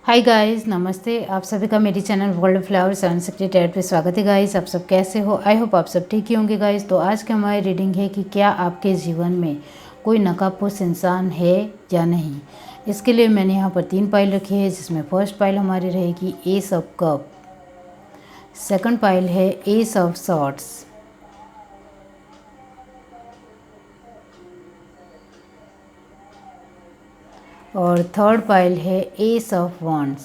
Hi guys, नमस्ते। आप सभी का मेरी चैनल वर्ल्ड फ्लावर्स अनसिक्रेटेड पे स्वागत है गाइस। आप सब कैसे हो? आई होप आप सब ठीक ही होंगे गाइस। तो आज की हमारी रीडिंग है कि क्या आपके जीवन में कोई नकाबपोश इंसान है या नहीं। इसके लिए मैंने यहाँ पर 3 पाइल रखी है, जिसमें फर्स्ट पाइल हमारी रहेगी S of cup, second pile है एस ऑफ सॉर्ड्स, और थर्ड पाइल है एस ऑफ वॉन्ड्स।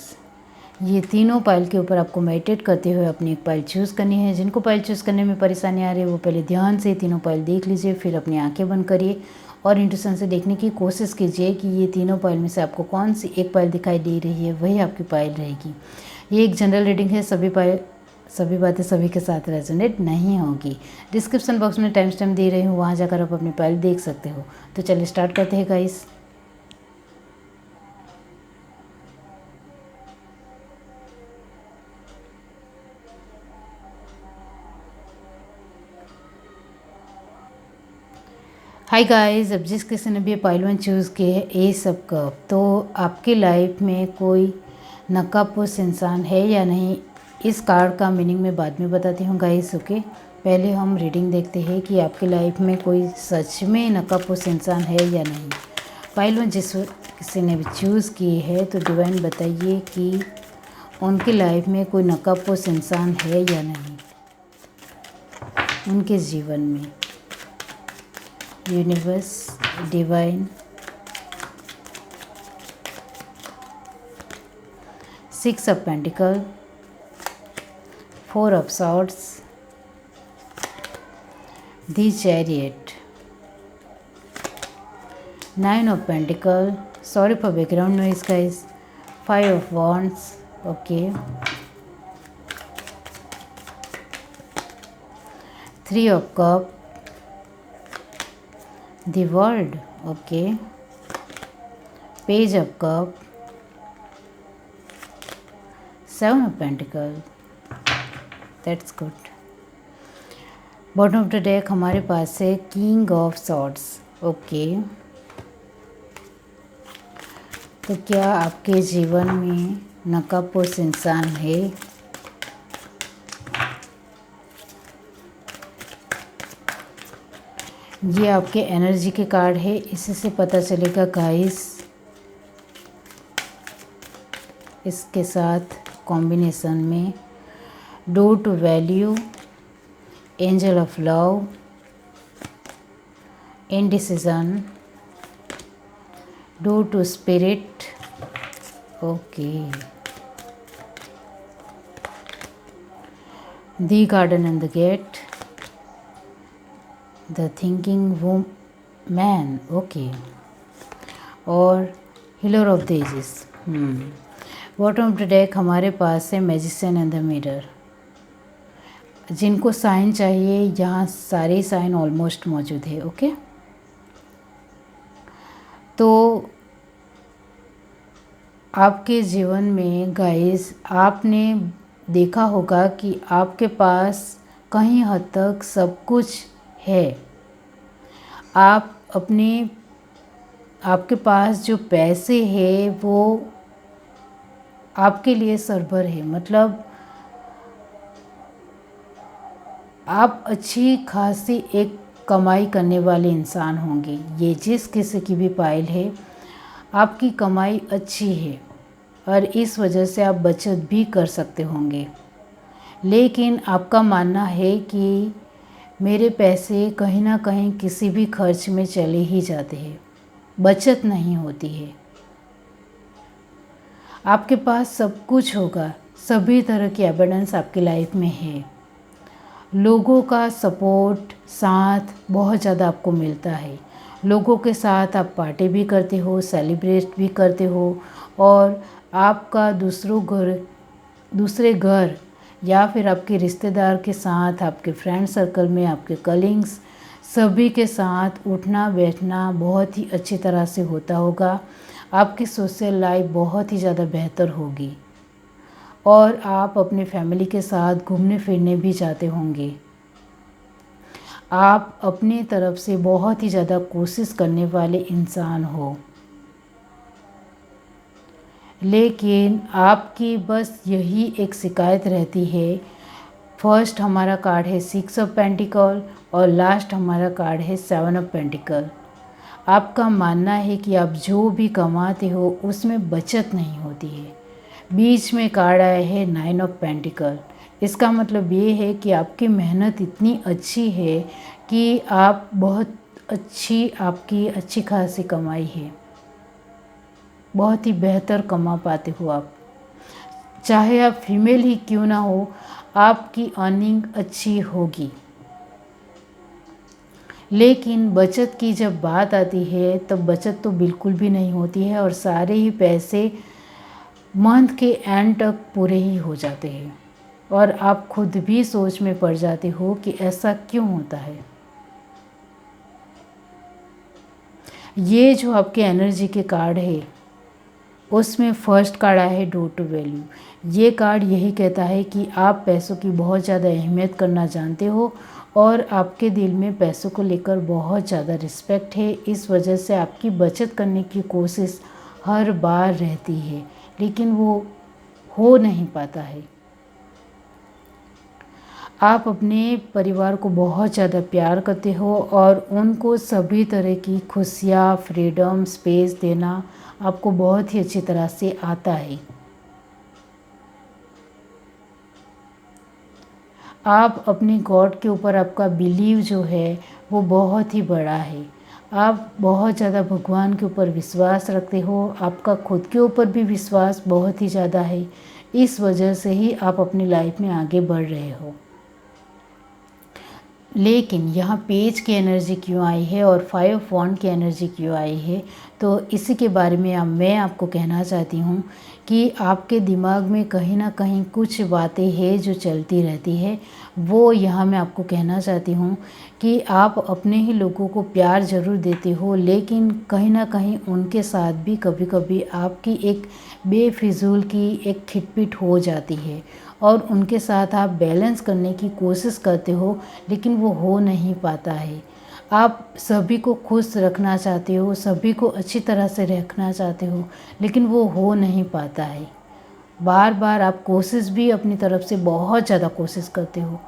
ये तीनों पाइल के ऊपर आपको मेडिटेट करते हुए अपनी एक पाइल चूज़ करनी है। जिनको पाइल चूज़ करने में परेशानी आ रही है वो पहले ध्यान से तीनों पाइल देख लीजिए, फिर अपनी आंखें बंद करिए और इंट्यूशन से देखने की कोशिश कीजिए कि ये तीनों पाइल में से आपको कौन सी एक पाइल दिखाई दे रही है, वही आपकी पाइल रहेगी। ये एक जनरल रीडिंग है, सभी बातें सभी के साथ रेजोनेट नहीं होगी। डिस्क्रिप्शन बॉक्स में टाइम स्टैम्प दे रही हूँ, वहाँ जाकर आप अपनी पाइल देख सकते हो। तो चलिए स्टार्ट करते हैं गाइस। हाय गाइस, अब जिस किसी ने भी पाइल 1 चूज़ की है एस ऑफ कप, तो आपकी लाइफ में कोई नकाबपोश इंसान है या नहीं, इस कार्ड का मीनिंग मैं बाद में बताती हूँ गाइस। ओके, पहले हम रीडिंग देखते हैं कि आपकी लाइफ में कोई सच में नकाबपोश इंसान है या नहीं। पाइल 1 जिस किसी ने भी चूज़ की है, तो डिवाइन बताइए कि उनकी लाइफ में कोई नकाबपोश इंसान है या नहीं उनके जीवन में। Universe, divine, 6 of pentacle, 4 of swords, the chariot, 9 of pentacle, sorry for background noise guys, 5 of wands, okay, 3 of cup, the world, okay, page of cup, 7 of pentacle, that's good. Bottom of the deck हमारे पास है king of swords, okay. तो क्या आपके जीवन में नकाबपोश इंसान है? ये आपके एनर्जी के कार्ड है, इसी से पता चलेगा गाइस। इसके साथ कॉम्बिनेशन में due to value, angel of love, indecision, due to spirit, okay, the garden and the gate, the thinking man, okay, और healer of the ages. Bottom of the deck हमारे पास है मैजिशियन एंड द मिरर। जिनको sign चाहिए, यहाँ सारे sign almost मौजूद है, ओके। तो आपके जीवन में गाइस, आपने देखा होगा कि आपके पास कहीं हद तक सब कुछ है। आपके पास जो पैसे हैं वो आपके लिए सरभर है, मतलब आप अच्छी खासी एक कमाई करने वाले इंसान होंगे। ये जिस किसी की भी पाइल है, आपकी कमाई अच्छी है और इस वजह से आप बचत भी कर सकते होंगे। लेकिन आपका मानना है कि मेरे पैसे कहीं ना कहीं किसी भी खर्च में चले ही जाते हैं, बचत नहीं होती है। आपके पास सब कुछ होगा, सभी तरह की एबंडेंस आपकी लाइफ में है। लोगों का सपोर्ट, साथ बहुत ज़्यादा आपको मिलता है। लोगों के साथ आप पार्टी भी करते हो, सेलिब्रेट भी करते हो, और आपका दूसरे घर या फिर आपके रिश्तेदार के साथ, आपके फ्रेंड सर्कल में, आपके कलीग्स, सभी के साथ उठना बैठना बहुत ही अच्छी तरह से होता होगा। आपकी सोशल लाइफ बहुत ही ज़्यादा बेहतर होगी और आप अपने फैमिली के साथ घूमने फिरने भी जाते होंगे। आप अपनी तरफ से बहुत ही ज़्यादा कोशिश करने वाले इंसान हो। लेकिन आपकी बस यही एक शिकायत रहती है। फर्स्ट हमारा कार्ड है 6 ऑफ पेंटिकल और लास्ट हमारा कार्ड है 7 ऑफ पेंटिकल। आपका मानना है कि आप जो भी कमाते हो उसमें बचत नहीं होती है। बीच में कार्ड आया है 9 ऑफ पेंटिकल। इसका मतलब ये है कि आपकी मेहनत इतनी अच्छी है कि आप बहुत आपकी अच्छी खासी कमाई है, बहुत ही बेहतर कमा पाते हो आप। चाहे आप फीमेल ही क्यों ना हो, आपकी अर्निंग अच्छी होगी। लेकिन बचत की जब बात आती है तब बचत तो बिल्कुल भी नहीं होती है और सारे ही पैसे मंथ के एंड तक पूरे ही हो जाते हैं और आप खुद भी सोच में पड़ जाते हो कि ऐसा क्यों होता है। ये जो आपके एनर्जी के कार्ड है उसमें फर्स्ट कार्ड आया है डू टू वैल्यू। ये कार्ड यही कहता है कि आप पैसों की बहुत ज़्यादा अहमियत करना जानते हो और आपके दिल में पैसों को लेकर बहुत ज़्यादा रिस्पेक्ट है। इस वजह से आपकी बचत करने की कोशिश हर बार रहती है, लेकिन वो हो नहीं पाता है। आप अपने परिवार को बहुत ज़्यादा प्यार करते हो और उनको सभी तरह की खुशियाँ, फ्रीडम, स्पेस देना आपको बहुत ही अच्छी तरह से आता है। आप अपने गॉड के ऊपर आपका बिलीव जो है वो बहुत ही बड़ा है। आप बहुत ज़्यादा भगवान के ऊपर विश्वास रखते हो, आपका खुद के ऊपर भी विश्वास बहुत ही ज़्यादा है। इस वजह से ही आप अपनी लाइफ में आगे बढ़ रहे हो। लेकिन यहाँ पेज की एनर्जी क्यों आई है और 5 ऑफ वॉन्ड की एनर्जी क्यों आई है, तो इसी के बारे में मैं आपको कहना चाहती हूँ कि आपके दिमाग में कहीं ना कहीं कुछ बातें हैं जो चलती रहती है। वो यहाँ मैं आपको कहना चाहती हूँ कि आप अपने ही लोगों को प्यार ज़रूर देते हो, लेकिन कहीं ना कहीं उनके साथ भी कभी कभी आपकी एक बेफिजूल की एक खिटपिट हो जाती है और उनके साथ आप बैलेंस करने की कोशिश करते हो, लेकिन वो हो नहीं पाता है। आप सभी को खुश रखना चाहते हो, सभी को अच्छी तरह से रखना चाहते हो, लेकिन वो हो नहीं पाता है। बार बार आप कोशिश भी अपनी तरफ से बहुत ज़्यादा कोशिश करते हो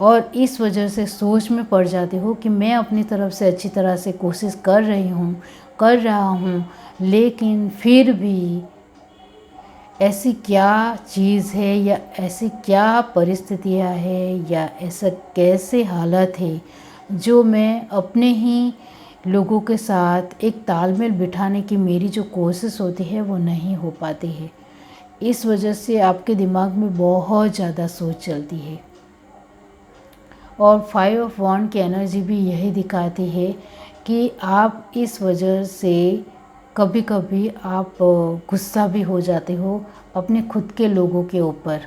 और इस वजह से सोच में पड़ जाते हो कि मैं अपनी तरफ से अच्छी तरह से कोशिश कर रहा हूँ, लेकिन फिर भी ऐसी क्या चीज़ है या ऐसी क्या परिस्थितियाँ है या ऐसा कैसे हालत है जो मैं अपने ही लोगों के साथ एक तालमेल बिठाने की मेरी जो कोशिश होती है वो नहीं हो पाती है। इस वजह से आपके दिमाग में बहुत ज़्यादा सोच चलती है और 5 ऑफ वॉन्ड की एनर्जी भी यही दिखाती है कि आप इस वजह से कभी कभी आप गुस्सा भी हो जाते हो अपने खुद के लोगों के ऊपर।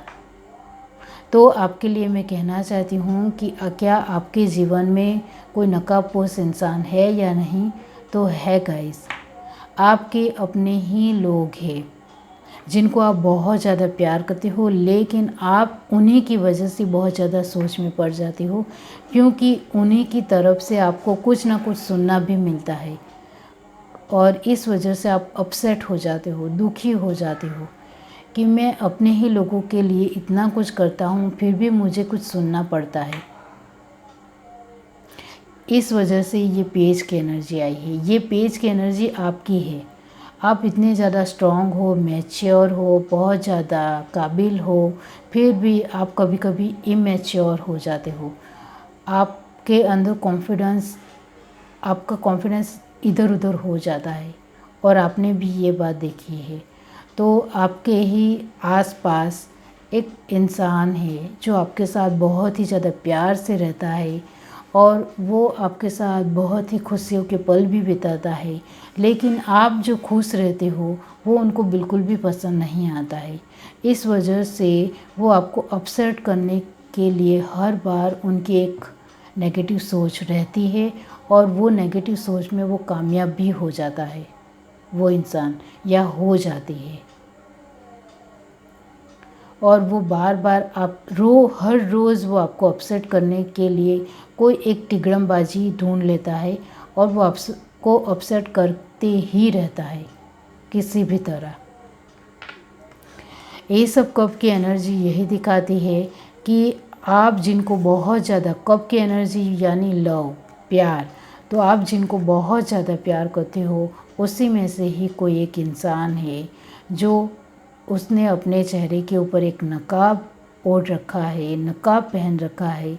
तो आपके लिए मैं कहना चाहती हूँ कि क्या आपके जीवन में कोई नकाबपोश इंसान है या नहीं, तो है गाइस। आपके अपने ही लोग हैं जिनको आप बहुत ज़्यादा प्यार करते हो, लेकिन आप उन्हीं की वजह से बहुत ज़्यादा सोच में पड़ जाते हो, क्योंकि उन्हीं की तरफ से आपको कुछ ना कुछ सुनना भी मिलता है और इस वजह से आप अपसेट हो जाते हो, दुखी हो जाते हो कि मैं अपने ही लोगों के लिए इतना कुछ करता हूँ फिर भी मुझे कुछ सुनना पड़ता है। इस वजह से ये पेज की एनर्जी आई है। ये पेज की एनर्जी आपकी है। आप इतने ज़्यादा स्ट्रॉन्ग हो, मैच्योर हो, बहुत ज़्यादा काबिल हो, फिर भी आप कभी कभी इमैच्योर हो जाते हो। आपके अंदर आपका कॉन्फिडेंस इधर उधर हो जाता है और आपने भी ये बात देखी है। तो आपके ही आसपास एक इंसान है जो आपके साथ बहुत ही ज़्यादा प्यार से रहता है और वो आपके साथ बहुत ही खुशियों के पल भी बिताता है, लेकिन आप जो खुश रहते हो वो उनको बिल्कुल भी पसंद नहीं आता है। इस वजह से वो आपको अपसेट करने के लिए हर बार उनकी एक नेगेटिव सोच रहती है और वो नेगेटिव सोच में वो कामयाब भी हो जाता है वो इंसान, या हो जाती है। और वो बार बार हर रोज़ वो आपको अपसेट करने के लिए कोई एक तिगड़मबाजी ढूंढ लेता है और वो आपको अपसेट करते ही रहता है। किसी भी तरह। एस ऑफ कप की एनर्जी यही दिखाती है कि आप जिनको बहुत ज़्यादा, कप की एनर्जी यानी लव, प्यार, तो आप जिनको बहुत ज़्यादा प्यार करते हो उसी में से ही कोई एक इंसान है जो उसने अपने चेहरे के ऊपर एक नकाब ओढ़ रखा है, नकाब पहन रखा है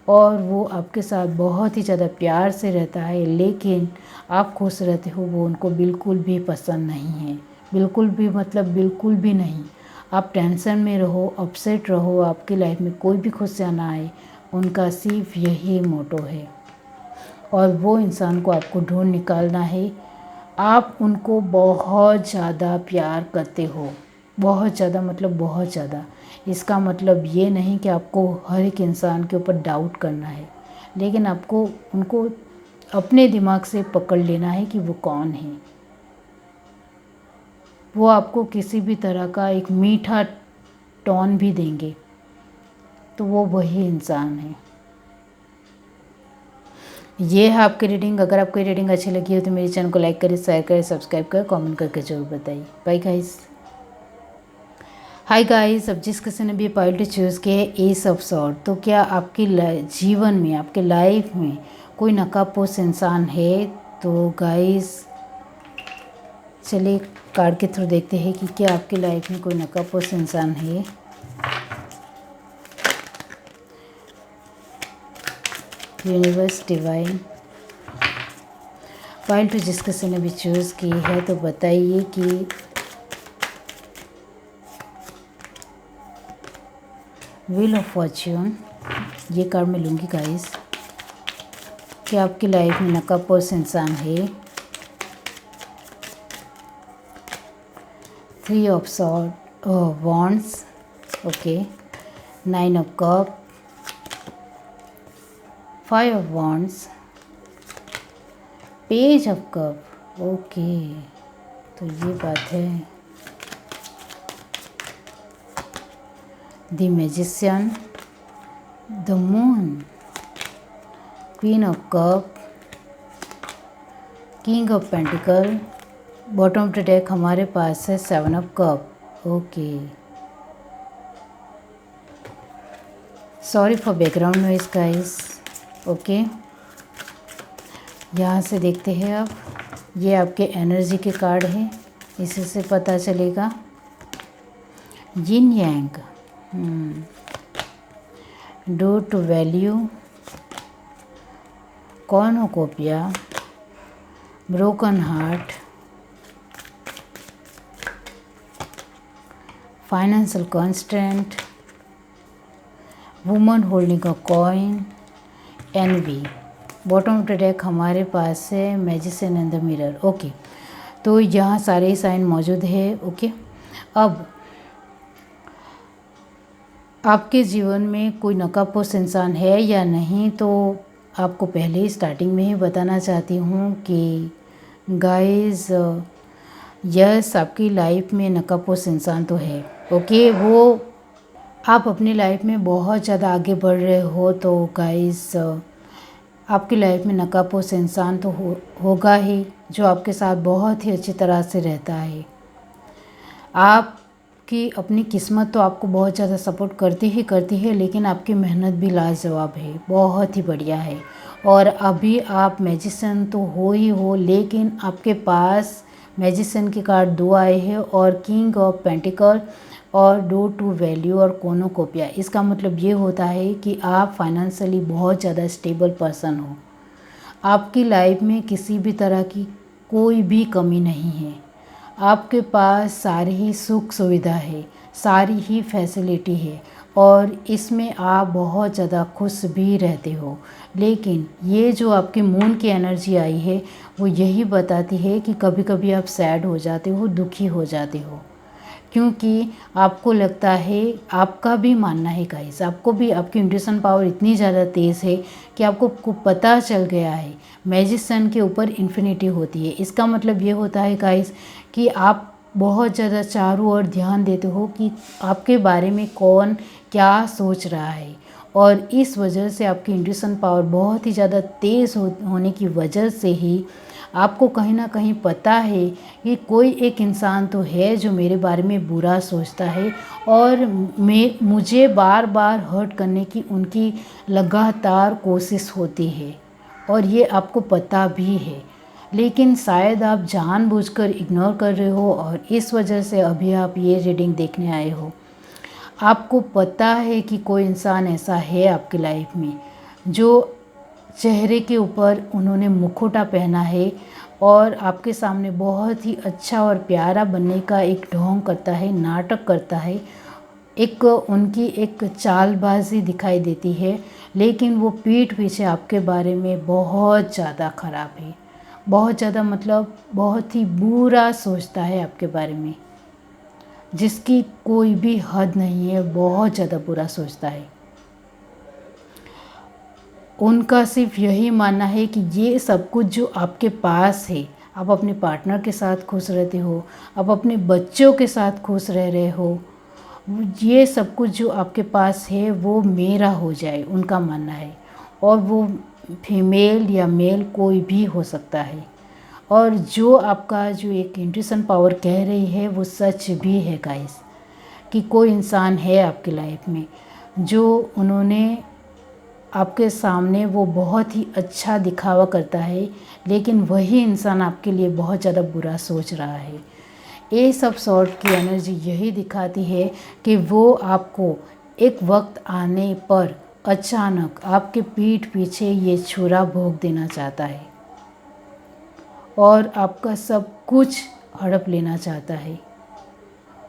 और वो आपके साथ बहुत ही ज़्यादा प्यार से रहता है, लेकिन आप खुश रहते हो वो उनको बिल्कुल भी पसंद नहीं है। बिल्कुल भी मतलब बिल्कुल भी नहीं। आप टेंशन में रहो, अपसेट रहो, आपकी लाइफ में कोई भी खुशियाँ ना आए, उनका सिर्फ यही मोटो है और वो इंसान को आपको ढूंढ निकालना है। आप उनको बहुत ज़्यादा प्यार करते हो, बहुत ज़्यादा मतलब बहुत ज़्यादा। इसका मतलब ये नहीं कि आपको हर एक इंसान के ऊपर डाउट करना है, लेकिन आपको उनको अपने दिमाग से पकड़ लेना है कि वो कौन है। वो आपको किसी भी तरह का एक मीठा टोन भी देंगे तो वो वही इंसान है। ये है आपकी रीडिंग। अगर आपको ये रीडिंग अच्छी लगी हो तो मेरे चैनल को लाइक करें, शेयर करें, सब्सक्राइब करें, कमेंट करके जरूर बताइए। Bye guys. हाय गाइस, अब जिस किसी ने भी पॉइंट चूज़ किया है एस ऑफ सॉर्ड, तो क्या आपके जीवन में, आपके लाइफ में कोई नकाबपोश इंसान है? तो गाइस चलिए कार्ड के थ्रू देखते हैं कि क्या आपकी लाइफ में कोई नकाबपोश इंसान है। यूनिवर्स, डिवाइन, पॉइंट जिस किसी ने भी चूज़ की है तो बताइए कि व्हील ऑफ फॉर्च्यून, ये कार्ड मैं लूँगी गाइस। क्या आपकी लाइफ में नकाबपोश इंसान है? 3 of sword wands, okay. 9 of cup, 5 of wands, page of cup, okay. तो ये बात है। The magician, the moon, queen of cup, king of pentacle, bottom of the deck हमारे पास है 7 of cup, okay. Sorry for background noise guys, okay. यहाँ से देखते हैं आप, ये आपके एनर्जी के कार्ड हैं, इसी से पता चलेगा। Yin yang, due to value, cornucopia, broken heart, financial constant, woman holding a coin, envy. Bottom of the deck हमारे पास है magician and the mirror, okay. तो यहाँ सारे साइन मौजूद है, ओके। अब आपके जीवन में कोई नकाबपोश इंसान है या नहीं, तो आपको पहले ही स्टार्टिंग में ही बताना चाहती हूँ कि गाइस यस, आपकी लाइफ में नकाबपोश इंसान तो है, ओके। वो आप अपनी लाइफ में बहुत ज़्यादा आगे बढ़ रहे हो तो गाइस आपकी लाइफ में नकाबपोश इंसान तो होगा ही, जो आपके साथ बहुत ही अच्छी तरह से रहता है। आपकी अपनी किस्मत तो आपको बहुत ज़्यादा सपोर्ट करती है, लेकिन आपकी मेहनत भी लाजवाब है, बहुत ही बढ़िया है। और अभी आप मैजिशियन तो हो ही हो, लेकिन आपके पास मैजिशियन के कार्ड 2 आए हैं और किंग ऑफ पेंटिकल और डू टू वैल्यू और कॉर्नुकोपिया। इसका मतलब ये होता है कि आप फाइनेंशियली बहुत ज़्यादा स्टेबल पर्सन हो। आपकी लाइफ में किसी भी तरह की कोई भी कमी नहीं है। आपके पास सारी ही सुख सुविधा है, सारी ही फैसिलिटी है और इसमें आप बहुत ज़्यादा खुश भी रहते हो। लेकिन ये जो आपकी मून की एनर्जी आई है वो यही बताती है कि कभी कभी आप सैड हो जाते हो, दुखी हो जाते हो, क्योंकि आपको लगता है, आपका भी मानना है गाइस, आपको भी आपकी इंट्यूशन पावर इतनी ज़्यादा तेज़ है कि आपको पता चल गया है मैजिशियन के ऊपर इन्फिनिटी होती है। इसका मतलब ये होता है गाइस कि आप बहुत ज़्यादा चारों ओर ध्यान देते हो कि आपके बारे में कौन क्या सोच रहा है, और इस वजह से आपकी इंट्यूशन पावर बहुत ही ज़्यादा तेज़ होने की वजह से ही आपको कहीं ना कहीं पता है कि कोई एक इंसान तो है जो मेरे बारे में बुरा सोचता है और मुझे बार बार हर्ट करने की उनकी लगातार कोशिश होती है, और ये आपको पता भी है, लेकिन शायद आप जानबूझकर इग्नोर कर रहे हो और इस वजह से अभी आप ये रीडिंग देखने आए हो। आपको पता है कि कोई इंसान ऐसा है आपकी लाइफ में जो चेहरे के ऊपर उन्होंने मुखौटा पहना है और आपके सामने बहुत ही अच्छा और प्यारा बनने का एक ढोंग करता है, नाटक करता है, एक उनकी एक चालबाजी दिखाई देती है, लेकिन वो पीठ पीछे आपके बारे में बहुत ज़्यादा ख़राब है, बहुत ज़्यादा मतलब बहुत ही बुरा सोचता है आपके बारे में, जिसकी कोई भी हद नहीं है, बहुत ज़्यादा बुरा सोचता है। उनका सिर्फ यही मानना है कि ये सब कुछ जो आपके पास है, आप अपने पार्टनर के साथ खुश रहते हो, आप अपने बच्चों के साथ खुश रह रहे हो, ये सब कुछ जो आपके पास है वो मेरा हो जाए, उनका मानना है। और वो फीमेल या मेल कोई भी हो सकता है, और जो आपका जो एक इंट्यूशन पावर कह रही है वो सच भी है गाइस, कि कोई इंसान है आपकी लाइफ में जो उन्होंने आपके सामने वो बहुत ही अच्छा दिखावा करता है, लेकिन वही इंसान आपके लिए बहुत ज़्यादा बुरा सोच रहा है। ये सब सॉर्ट की एनर्जी यही दिखाती है कि वो आपको एक वक्त आने पर अचानक आपके पीठ पीछे ये छुरा भोंक देना चाहता है और आपका सब कुछ हड़प लेना चाहता है।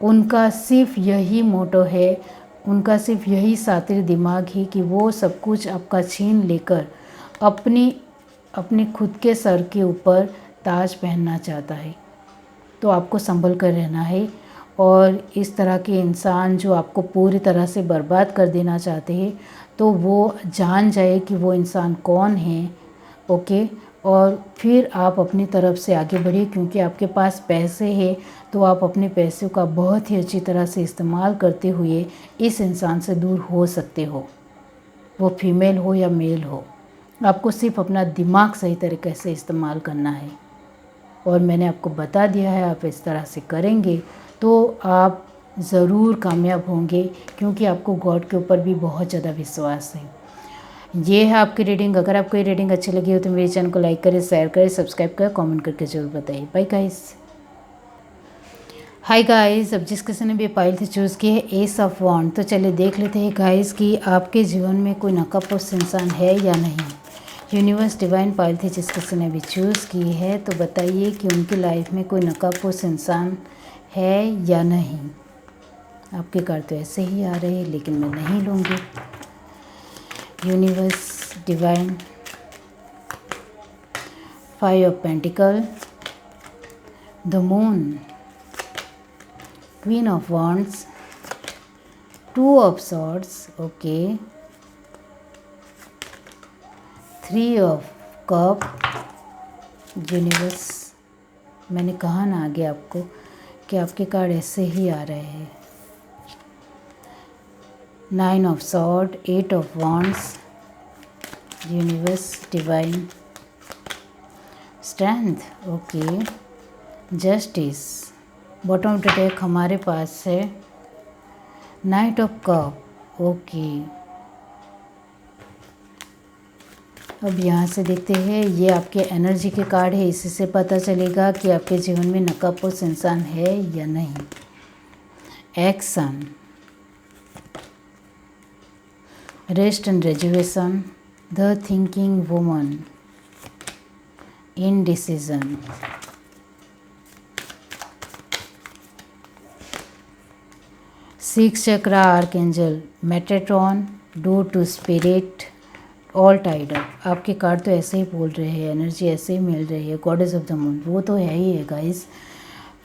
उनका सिर्फ यही मोटो है, उनका सिर्फ यही शातिर दिमाग है कि वो सब कुछ आपका छीन लेकर अपने खुद के सर के ऊपर ताज पहनना चाहता है। तो आपको संभल कर रहना है, और इस तरह के इंसान जो आपको पूरी तरह से बर्बाद कर देना चाहते हैं, तो वो जान जाए कि वो इंसान कौन है, ओके। और फिर आप अपनी तरफ से आगे बढ़िए, क्योंकि आपके पास पैसे हैं, तो आप अपने पैसों का बहुत ही अच्छी तरह से इस्तेमाल करते हुए इस इंसान से दूर हो सकते हो, वो फीमेल हो या मेल हो। आपको सिर्फ अपना दिमाग सही तरीके से इस्तेमाल करना है, और मैंने आपको बता दिया है, आप इस तरह से करेंगे तो आप ज़रूर कामयाब होंगे, क्योंकि आपको गॉड के ऊपर भी बहुत ज़्यादा विश्वास है। ये है आपकी रीडिंग। अगर आपको ये रीडिंग अच्छी लगी हो तो मेरे चैनल को लाइक करें, शेयर करें, सब्सक्राइब करें, कमेंट करके ज़रूर बताइए। Bye guys. हाय गाइस, अब जिस किसी ने भी पाइल से चूज़ की है एस ऑफ वॉन्ड, तो चलिए देख लेते हैं गाइस कि आपके जीवन में कोई नकाबपोश इंसान है या नहीं। यूनिवर्स डिवाइन पाइल थी जिस किसी ने भी चूज़ की है, तो बताइए कि उनकी लाइफ में कोई नकाबपोश इंसान है या नहीं। आपके कार्ड तो ऐसे ही आ रहे हैं, लेकिन मैं नहीं लूँगी। Universe divine, 5 of pentacle, the moon, queen of wands, 2 of swords, okay, 3 of cup. Universe, मैंने कहा ना आगे आपको कि आपके कार्ड ऐसे ही आ रहे हैं। 9 of sword, 8 of wands, universe divine, strength, okay, justice. Bottom of the deck हमारे पास है नाइट ऑफ कप, ओके। अब यहाँ से देखते हैं, ये आपके एनर्जी के कार्ड है, इसी से पता चलेगा कि आपके जीवन में नकाबपोश इंसान है या नहीं। Action, rest and rejuvenation, the thinking woman, indecision, six chakra archangel, Metatron, due to spirit, all tied up. आपके कार्ड तो ऐसे ही बोल रहे हैं, एनर्जी ऐसे ही मिल रही है। गॉडेस ऑफ द मून, वो तो है ही है गाइस।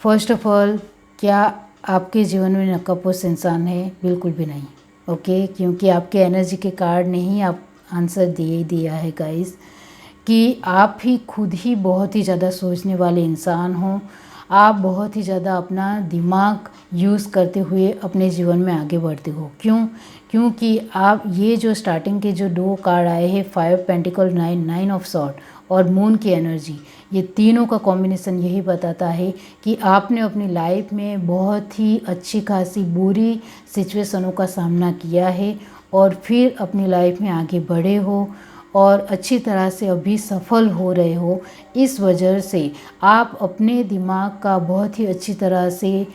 फर्स्ट ऑफ ऑल, क्या आपके जीवन में नकाबपोश इंसान है? बिल्कुल भी नहीं, ओके, क्योंकि आपके एनर्जी के कार्ड ने ही आप आंसर दे ही दिया है गाइस, कि आप ही खुद ही बहुत ही ज़्यादा सोचने वाले इंसान हो। आप बहुत ही ज़्यादा अपना दिमाग यूज़ करते हुए अपने जीवन में आगे बढ़ते हो। क्यों? क्योंकि आप ये जो स्टार्टिंग के जो 2 कार्ड आए हैं, 5 पेंटिकल, 9 ऑफ सॉर्ड, और मून की एनर्जी, ये तीनों का कॉम्बिनेशन यही बताता है कि आपने अपनी लाइफ में बहुत ही अच्छी खासी बुरी सिचुएशनों का सामना किया है और फिर अपनी लाइफ में आगे बढ़े हो और अच्छी तरह से अभी सफल हो रहे हो। इस वजह से आप अपने दिमाग का बहुत ही अच्छी तरह से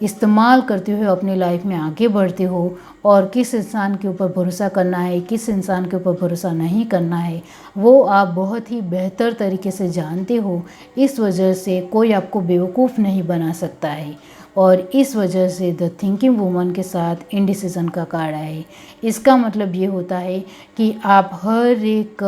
इस्तेमाल करते हुए अपनी लाइफ में आगे बढ़ते हो और किस इंसान के ऊपर भरोसा करना है, किस इंसान के ऊपर भरोसा नहीं करना है, वो आप बहुत ही बेहतर तरीके से जानते हो। इस वजह से कोई आपको बेवकूफ़ नहीं बना सकता है और इस वजह से द थिंकिंग वूमन के साथ इनडिसीजन का कार्ड है। इसका मतलब ये होता है कि आप हर एक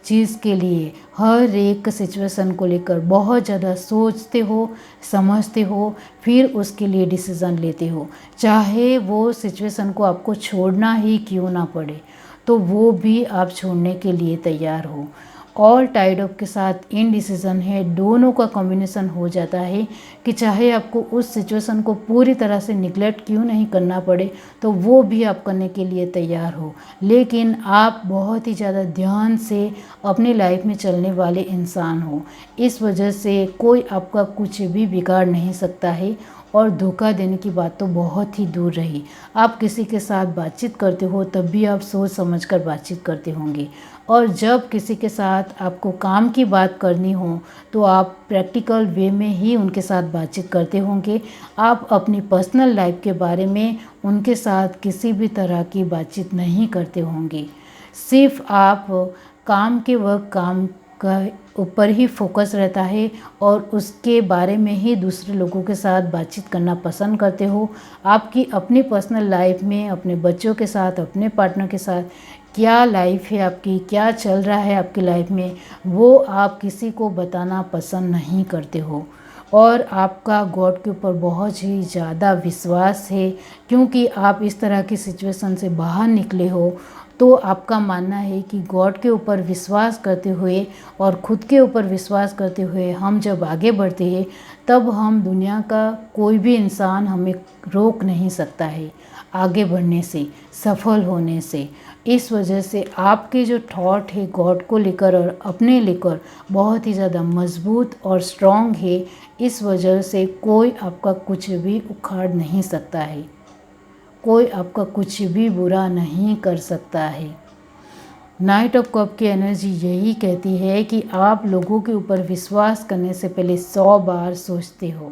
चीज़ के लिए, हर एक सिचुएशन को लेकर बहुत ज़्यादा सोचते हो, समझते हो, फिर उसके लिए डिसीज़न लेते हो, चाहे वो सिचुएशन को आपको छोड़ना ही क्यों ना पड़े, तो वो भी आप छोड़ने के लिए तैयार हो। ऑल टाइड अप के साथ इनडिसीजन है, दोनों का कॉम्बिनेशन हो जाता है कि चाहे आपको उस सिचुएशन को पूरी तरह से निगलेक्ट क्यों नहीं करना पड़े, तो वो भी आप करने के लिए तैयार हो। लेकिन आप बहुत ही ज़्यादा ध्यान से अपनी लाइफ में चलने वाले इंसान हो, इस वजह से कोई आपका कुछ भी बिगाड़ नहीं सकता है और धोखा देने की बात तो बहुत ही दूर रही। आप किसी के साथ बातचीत करते हो तब भी आप सोच समझ कर बातचीत करते होंगे और जब किसी के साथ आपको काम की बात करनी हो तो आप प्रैक्टिकल वे में ही उनके साथ बातचीत करते होंगे। आप अपनी पर्सनल लाइफ के बारे में उनके साथ किसी भी तरह की बातचीत नहीं करते होंगे। सिर्फ आप काम के वक्त काम का ऊपर ही फोकस रहता है और उसके बारे में ही दूसरे लोगों के साथ बातचीत करना पसंद करते हो। आपकी अपनी पर्सनल लाइफ में अपने बच्चों के साथ, अपने पार्टनर के साथ क्या लाइफ है आपकी, क्या चल रहा है आपकी लाइफ में, वो आप किसी को बताना पसंद नहीं करते हो। और आपका गॉड के ऊपर बहुत ही ज़्यादा विश्वास है क्योंकि आप इस तरह की सिचुएशन से बाहर निकले हो। तो आपका मानना है कि गॉड के ऊपर विश्वास करते हुए और ख़ुद के ऊपर विश्वास करते हुए हम जब आगे बढ़ते हैं तब हम दुनिया का कोई भी इंसान हमें रोक नहीं सकता है आगे बढ़ने से, सफल होने से। इस वजह से आपके जो थॉट है गॉड को लेकर और अपने लेकर बहुत ही ज़्यादा मजबूत और स्ट्रॉन्ग है। इस वजह से कोई आपका कुछ भी उखाड़ नहीं सकता है, कोई आपका कुछ भी बुरा नहीं कर सकता है। नाइट ऑफ कप की एनर्जी यही कहती है कि आप लोगों के ऊपर विश्वास करने से पहले 100 बार सोचते हो।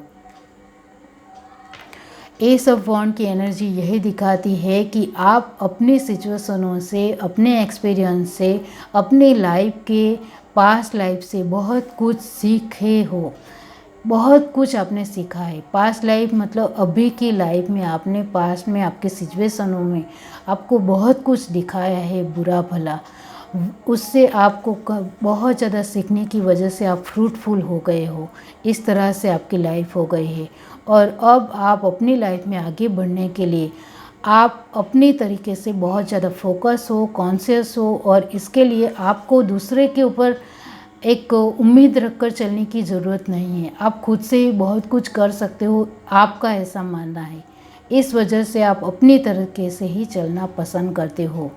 एस ऑफ वॉन्ड की एनर्जी यही दिखाती है कि आप अपनी सिचुएशनों से, अपने एक्सपीरियंस से, अपनी लाइफ के पास्ट लाइफ से बहुत कुछ सीखे हो, बहुत कुछ आपने सीखा है। पास्ट लाइफ मतलब अभी की लाइफ में आपने पास्ट में आपके सिचुएशनों में आपको बहुत कुछ दिखाया है बुरा भला, उससे आपको बहुत ज़्यादा सीखने की वजह से आप फ्रूटफुल हो गए हो। इस तरह से आपकी लाइफ हो गई है और अब आप अपनी लाइफ में आगे बढ़ने के लिए आप अपनी तरीके से बहुत ज़्यादा फोकस हो, कॉन्शियस हो और इसके लिए आपको दूसरे के ऊपर एक उम्मीद रखकर चलने की ज़रूरत नहीं है। आप खुद से बहुत कुछ कर सकते हो, आपका ऐसा मानना है। इस वजह से आप अपनी तरीके से ही चलना पसंद करते हो।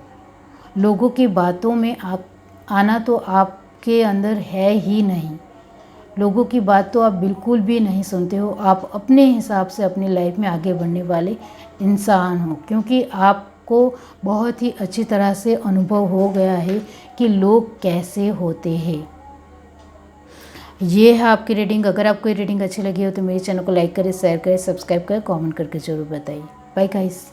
लोगों की बातों में आप आना तो आपके अंदर है ही नहीं। लोगों की बात तो आप बिल्कुल भी नहीं सुनते हो। आप अपने हिसाब से अपनी लाइफ में आगे बढ़ने वाले इंसान हो क्योंकि आपको बहुत ही अच्छी तरह से अनुभव हो गया है कि लोग कैसे होते हैं। ये है आपकी रीडिंग। अगर आपको ये रीडिंग अच्छी लगी हो तो मेरे चैनल को लाइक करें, शेयर करें, सब्सक्राइब करें, कमेंट करके ज़रूर बताइए। Bye guys.